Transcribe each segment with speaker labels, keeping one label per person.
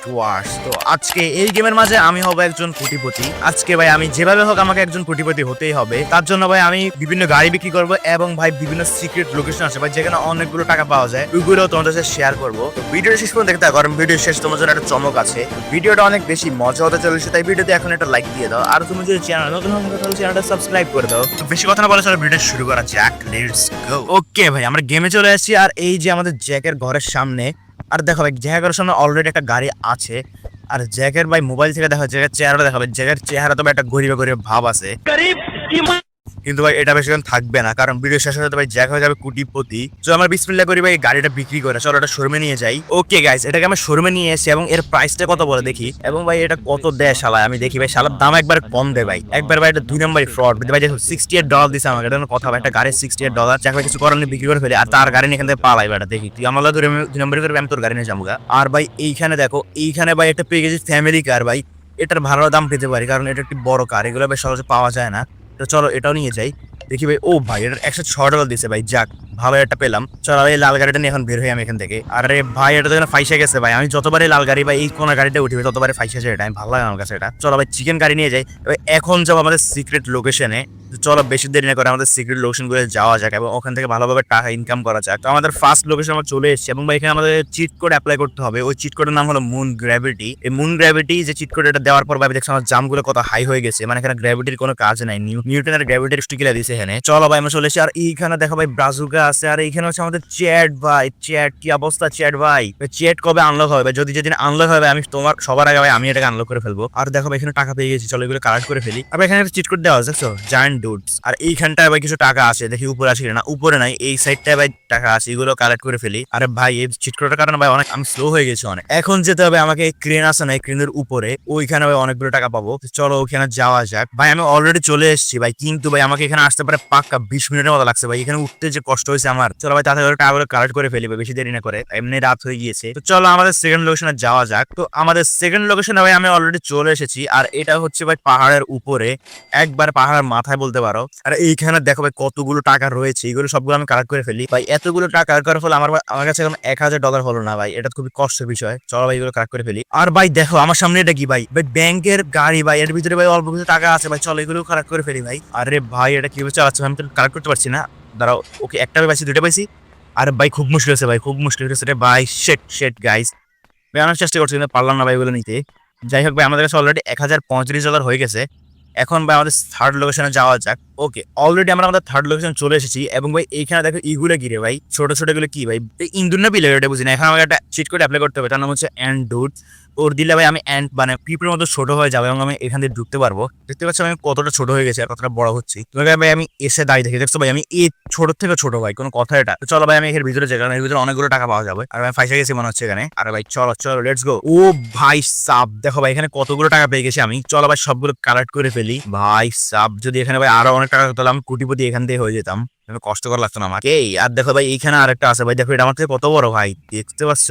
Speaker 1: Gift ওয়ার্স। তো আজকে এই গেমের মাঝে আমি হব একজন কোটিপতি। আজকে ভাই আমি যেভাবে হোক আমাকে একজন কোটিপতি হতেই হবে। তার জন্য ভাই আমি বিভিন্ন গাড়ি বিক্রি করবো এবং ভাই বিভিন্ন সিক্রেট লোকেশন আছে ভাই যেখানে অনেকগুলো টাকা পাওয়া যায়, ওইগুলো তোমাদের সাথে শেয়ার করবো। তো ভিডিও শেষ পর্যন্ত দেখতে থাকো, কারণ ভিডিও শেষ তোমার জন্য একটা চমক আছে। ভিডিওটা অনেক বেশি মজা হতে চলেছে, তাই ভিডিওতে এখন একটা লাইক দিয়ে দাও। আর তুমি যদি চ্যানেল নতুন হও তাহলে চ্যানেলটা সাবস্ক্রাইব করে দাও। তো বেশি কথা না বলে চলো ভিডিও শুরু করা যাক। Let's go. ওকে ভাই আমরা গেমে চলে আসছি, আর এই যে আমাদের জ্যাকের ঘরের সামনে, আর দেখো ভাই জ্যাকের সামনে অলরেডি একটা গাড়ি আছে। আর জ্যাকের ভাই মোবাইল থেকে দেখা জ্যাকের চেহারা দেখাবে, জ্যাকের চেহারা তো ভাই একটা গরিব গরিব ভাব আছে, কিন্তু ভাই এটা বেশিক্ষণ থাকবে না, কারণ ভিডিও শেষ হতে ভাই জ্যাক হয়ে যাবে কোটিপতি। তো আমরা বিসমিল্লাহ করি ভাই গাড়িটা বিক্রি করে চলো এটা শোরুমে নিয়ে যাই। ওকে গাইস, এটাকে আমি শোরুমে নিয়ে এসেছি এবং এর প্রাইসটা কত বলে দেখি, এবং ভাই এটা কত দেয় শালায় আমি দেখি। ভাই শালার দাম একবার কম দেয় ভাই, একবার ভাই এটা 2 নম্বরই ফ্রড ভাই। দেখো $68 দিছে আমাকে, এটা কথা ভাই, একটা গাড়ির $68 জ্যাক ভাই কিছু করার নেই বিক্রি করে ফেলে, আর তার গাড়ি এখান থেকে পালাই ভাই। দেখি তুই আমার ধরে 2 নম্বরই করবি, আমি তোর গাড়ি নিয়ে যাবো। আর ভাই এইখানে দেখো, এইখানে ভাই একটা পেয়ে গেছি ফ্যামিলি কার ভাই, এটার ভালো দাম পেতে পারি কারণ এটা একটি বড় কার, এগুলো ভাই সহজে পাওয়া যায় না। তো চলো এটাও নিয়ে যাই দেখি ভাই। ও ভাই এটা $106 দিছে ভাই, যাক ভালো একটা পেলাম। চলো এই লাল গাড়িটা নিয়ে এখন বের হই আমি এখান থেকে। আরে ভাই এটা তো ফাইসে গেছে ভাই, আমি যতবারই লাল গাড়ি ভাই এই কোন গাড়িটা উঠিবে ততবারই ফাইসে যায়, এটা আমি ভালো লাগে আমার কাছে এটা। চলো ভাই চিকেন গাড়ি নিয়ে যাই। এখন যাবো আমাদের সিক্রেট লোকেশনে। চলো বেশি দেরি না করে আমাদের সিক্রেট লোকেশন গুলো যাওয়া যাক এবং ওখান থেকে ভালোভাবে টাকা ইনকাম করা যাক। তো আমাদের ফার্স্ট লোকেশন আমরা চলে এসেছি এবং ভাই এখানে আমাদের চিট কোড অ্যাপ্লাই করতে হবে। ওই চিট কোডের নাম হলো মুন গ্র্যাভিটি। এই মুন গ্র্যাভিটি যে চিট কোড এটা দেওয়ার পর ভাই দেখছি আমার জামগুলো কত হাই হয়ে গেছে, মানে এখানে গ্র্যাভিটির কোনো কাজ নাই, নিউটনের গ্র্যাভিটির স্টিকিলা দিছে এখানে। চলো ভাই আমরা চলে এসেছি, আর এইখানে দেখো ভাই ব্রাজুকা আছে, আর এইখানে হচ্ছে আমাদের চ্যাট ভাই। চ্যাট কি অবস্থা চ্যাট ভাই? চ্যাট কবে আনলক হবে? যদি যেদিন আনলক হবে আমি তোমার সবার আগে ভাই আমি এটাকে আনলক করে ফেলবো। আর দেখো ভাই এখানে টাকা পেয়ে গেছি, চলো এগুলো কালেক্ট করে ফেলি। আর এখানে একটা চিট কোড দেওয়া আছে দেখছো, জায়ান্ট ডুডস। আর এইখানটায় ভাই কিছু টাকা আছে, দেখি উপরে আছে না, উপরে নাই, এই সাইডটায় ভাই টাকা আছে, এগুলো কালেক্ট করে ফেলি। আরে ভাই এই চিট কোডের কারণে ভাই অনেক আমি স্লো হয়ে গেছি অনেক। এখন যেতে হবে আমাকে, ক্রেন আছে না, এই ক্রেনের উপরে, ওইখানে ভাই অনেকগুলো টাকা পাবো। চলো ওইখানে যাওয়া যাক ভাই। আমি অলরেডি চলে এসেছি ভাই, কিন্তু ভাই আমাকে এখানে আসতে পারে পাক্কা 20 মিনিটের মতো লাগছে ভাই, এখানে উঠতে যে কষ্ট হয়েছে আমার। চলো ভাই তাড়াতাড়ি টাকাগুলো কালেক্ট করে ফেলি ভাই, বেশি দেরি না করে, এমনি রাত হয়ে গিয়েছে। তো চলো আমাদের সেকেন্ড লোকেশনে যাওয়া যাক। তো আমাদের সেকেন্ড লোকেশনে ভাই আমি অলরেডি চলে এসেছি, আর এটা হচ্ছে ভাই পাহাড়ের উপরে, একবার পাহাড়ের মাথায় বলতে পারো। আর এইখানে দেখো ভাই কতগুলো টাকা রয়েছে, এইগুলো সবগুলো আমি কালেক্ট করে ফেলি ভাই। এতগুলো টাকা কালেক্ট করার ফলে আমার কাছে এখন $1000 হলো না ভাই, এটা খুবই কষ্টের বিষয়। চলো ভাই এগুলো কালেক্ট করে ফেলি। আর ভাই দেখো আমার সামনে এটা কি ভাই, ভাই ব্যাংকের গাড়ি ভাই, এর ভিতরে ভাই অল্প কিছু টাকা আছে ভাই, চলো এগুলো কালেক্ট করে ফেলি ভাই। আরে ভাই এটা কিভাবে চালাচ্ছে আমি তো কালেক্ট করতে পারছি না, দাঁড়াও। ওকে একটা পাইছি, দুটো পাইছি। আর ভাই খুব মুশকিল আছে ভাই, খুব মুশকিল হচ্ছে রে ভাই। শেট গাইস, ভাই অনেক চেষ্টা করছি কিন্তু পারলাম না ভাই এগুলো নিতে। যাই হোক ভাই আমাদের কাছে অলরেডি $1035 হয়ে গেছে। এখন ভাই আমাদের থার্ড লোকেশনে যাওয়া যাক। ওকে অলরেডি আমরা আমাদের থার্ড লোকেশন চলে এসেছি, এবং ভাই এইখানে দেখো ইগুলো গিরে ভাই, ছোট ছোট গুলো কি ভাই, ইন্দুর না বিলে এটা বুঝি না। এখন আমাকে একটা চিট কোড অ্যাপ্লাই করতে হবে, তার নাম হচ্ছে অ্যান্ড ডুড। ওর দিলে ভাই আমি অ্যান্ড মানে পিঁপড়ের মতো ছোট হয়ে যাবে এবং আমি এখান থেকে ঢুকতে পারবো। দেখতে পাচ্ছি আমি কতটা ছোট হয়ে গেছি আর কতটা বড় হচ্ছি। তোমাকে ভাই আমি এসে দাঁড়িয়ে দেখি, দেখছো ভাই আমি এই ছোট থেকে ছোট ভাই, কোনো কথা এটা। তো চলো ভাই আমি এর ভিতরে যাই, কারণ এর ভিতরে অনেকগুলো টাকা পাওয়া যাবে। আর ভাই ফাইসা গেছি মনে হচ্ছে এখানে। আর ভাই চলো চলো লেটস গো। ও ভাই সাব দেখো ভাই এখানে কতগুলো টাকা পেয়ে গেছি আমি। চলো ভাই সবগুলো কালেক্ট করে ফেলি ভাই সাব। যদি এখানে ভাই আরো অনেক টাকা তাহলে আমি কোটিপতি এখান থেকে হয়ে যেতাম, কষ্ট করা লাগতো না আমাকে। আর দেখো ভাই এইখানে আরেকটা আছে ভাই, দেখো এটা আমার থেকে কত বড় ভাই, দেখতে পাচ্ছ?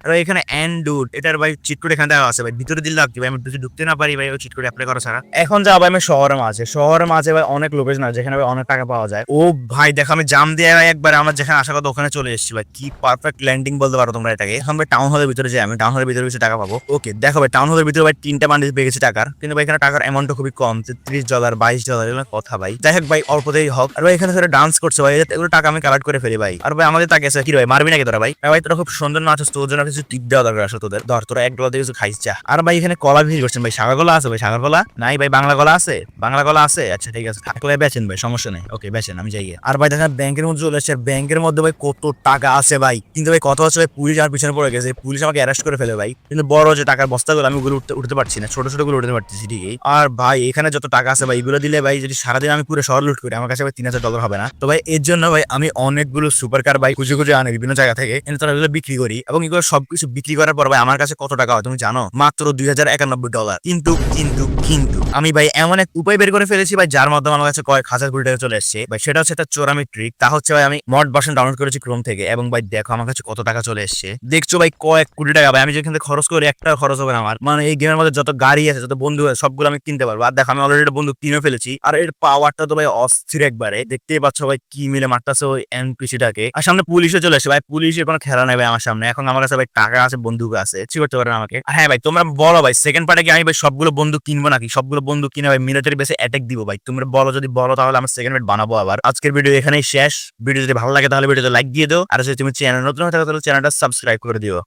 Speaker 1: আর এখানে এন্ড ডুড এটার ভাই চিট কোড এখানে দেওয়া আছে ভাই, ভিতরে দিলে লাগবে ভাই, আমি ঢুকতে না পারি ভাই ওই চিট কোড অ্যাপ্লাই করা ছাড়া। এখন যাবো আমি শহরের মাঝে ভাই অনেক লোকেশন আছে যেখানে ভাই অনেক টাকা পাওয়া যায়। ও ভাই দেখো আমি জাম দিয়ে ভাই একবার আমার যেখানে আশা কথা ওখানে চলে এসেছি ভাই, কি পারফেক্ট ল্যান্ডিং বলতে পারো তোমরা এটাকে। এখন ভাই টাউন হলের ভিতরে যাই, আমি টাউন হলের ভিতরে কিছু টাকা পাবো। ওকে দেখো ভাই টাউন হলের ভিতরে ভাই 3টা বান্ডিল পেয়ে গেছি টাকার, কিন্তু ভাই এখানে টাকার অ্যামাউন্টটা খুবই কম, $30 $22 এগুলো কথা ভাই। যাই হোক ভাই অল্পতেই হোক। আর ভাই এখানে ধরে ডান্স করছে ভাই, এগুলো টাকা আমি কালেক্ট করে ফেলি ভাই। আর ভাই আমাদের তাকে কি ভাই মারবি নাকি তোরা ভাই? ভাই তোরা খুব সুন্দর নাচ, তোর জন্য কিছু টিপ দেওয়া দরকার আছে তোদের, ধর তোরা $1 দিয়ে কিছু খাইস যা। আর ভাই এখানে কলা বিক্রি করছেন ভাই, সাগর কলা আছে ভাই? সাগর কলা নাই ভাই, বাংলা কলা আছে? বাংলা কলা আছে, আচ্ছা ঠিক আছে থাকলে বেচেন ভাই, সমস্যা নেই। ওকে বেচেন, আমি যাই। আর ভাই দেখেন ব্যাংকের মধ্যে চলে এসেছে, ব্যাংকের মধ্যে ভাই কত টাকা আছে ভাই, কিন্তু ভাই কত হচ্ছে ভাই পুলিশ আমার পিছনে পড়ে গেছে, পুলিশ আমাকে অ্যারেস্ট করে ফেলে ভাই। কিন্তু বড় যে টাকার বস্তাগুলো আমি ওগুলো উঠতে পারছি না, ছোট ছোট গুলো উঠতে পারতেছি ঠিকই। আর ভাই এখানে যত টাকা আছে ভাই এগুলো দিলে ভাই যদি সারাদিন আমি পুরো শহর লুট করি আমার কাছে ভাই $3000 হবে না। তো ভাই এর জন্য ভাই আমি অনেকগুলো সুপার কার ভাই খুঁজে খুঁজে আনি বিভিন্ন জায়গা থেকে, এনে তারা এগুলো বিক্রি করি, এবং এগুলো সবকিছু বিক্রি করার পর ভাই আমার কাছে কত টাকা হয় তুমি জানো? মাত্র $2091। কিন্তু কিন্তু কিন্তু আমি ভাই এমন এক উপায় বের করে ফেলেছি ভাই, যার মাধ্যমে আমার কাছে কয়েক হাজার কোটি টাকা চলে আসছে ভাই। সেটা হচ্ছে একটা চোরামি ট্রিক। তা হচ্ছে ভাই আমি মড ভার্সন ডাউনলোড করেছি ক্রোম থেকে, এবং ভাই দেখো আমার কাছে কত টাকা চলে এসছে। দেখছো ভাই কয়েক কোটি টাকা ভাই, আমি যেখান থেকে খরচ করি একটা খরচ হবে না আমার। মানে এই গেমের মধ্যে যত গাড়ি আছে যত বন্ধু আছে সবগুলো আমি কিনতে পারবো। আর দেখো আমি অলরেডি বন্ধু কিনে ফেলেছি, আর এর পাওয়ারটা তো ভাই অস্থির একবারে। দেখতেই পাচ্ছ ভাই কি মিলে মারতেছে ওই এনপিসিটাকে। আর সামনে পুলিশও চলে আসে ভাই, পুলিশের কোনো খেলা নেই ভাই আমার সামনে। এখন আমার কাছে ভাই অনেক টাকা আছে, বন্দুক আছে, কি করতে পারেন আমাকে? হ্যাঁ ভাই, তোমরা বলো ভাই সেকেন্ড পার্টে কি আমি ভাই সবগুলো বন্দুক কিনবো নাকি? সবগুলো বন্দুক কিনে ভাই মিলিটারি বেসে অ্যাটাক দিব ভাই। তোমরা বলো, যদি বলো তাহলে আমি সেকেন্ড পার্ট বানাবো আবার। আজকের ভিডিও এখানেই শেষ। ভিডিও যদি ভালো লাগে তাহলে ভিডিওতে লাইক দিয়ে দাও, আর যদি তুমি চ্যানেল নতুন হয়ে থাকো তাহলে চ্যানেলটা সাবস্ক্রাইব করে দিও।